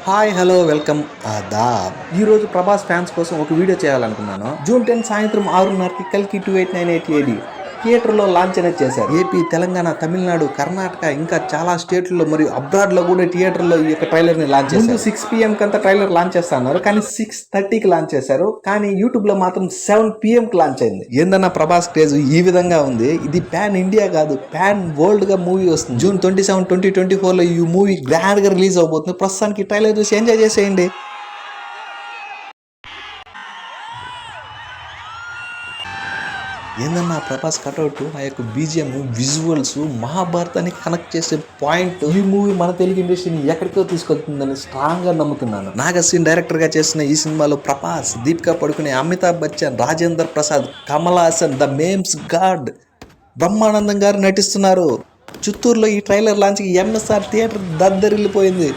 Hi hello welcome Aadab. ఈరోజు Prabhas fans కోసం ఒక వీడియో చేయాలనుకున్నాను. జూన్ 10 సాయంత్రం 6:30కి కల్కి 2898 థియేటర్లో లాంచ్ అనేది చేశారు. ఏపీ, తెలంగాణ, తమిళనాడు, కర్ణాటక ఇంకా చాలా స్టేట్లలో మరియు అబ్రాడ్లో కూడా థియేటర్లో ఈ యొక్క ట్రైలర్ని లాంచ్ చేశారు. 6 PM కంతా ట్రైలర్ లాంచ్ చేస్తున్నారు, కానీ 6:30కి లాంచ్ చేశారు. కానీ యూట్యూబ్లో మాత్రం 7 PMకి లాంచ్ అయింది. ఏందన్నా ప్రభాస్ క్రేజ్ ఈ విధంగా ఉంది. ఇది పాన్ ఇండియా కాదు, పాన్ వరల్డ్ గా మూవీ వస్తుంది. జూన్ 27, 2024లో ఈ మూవీ గ్రాండ్ గా రిలీజ్ అవబోతుంది. ప్రస్తుతానికి ట్రైలర్ చూసి ఎంజాయ్ చేసేయండి. ఏందన్నా ప్రభాస్ కట్అవుట్, ఆ యొక్క బీజిఎం, విజువల్స్, మహాభారతానికి కనెక్ట్ చేసే పాయింట్, ఈ మూవీ మన తెలుగు ఇండస్ట్రీని ఎక్కడికో తీసుకొస్తుందని స్ట్రాంగ్ గా నమ్ముతున్నాను. నాగ్ అశ్విన్ డైరెక్టర్ గా చేసిన ఈ సినిమాలో ప్రభాస్, దీపికా పడుకునే, Amitabh Bachchan, Rajendra Prasad, Kamal Haasan, the memes God, Brahmanandam గారు నటిస్తున్నారు. చిత్తూరులో ఈ ట్రైలర్ లాంచ్కి ఎంఎస్ఆర్ థియేటర్ దద్దరిల్లిపోయింది.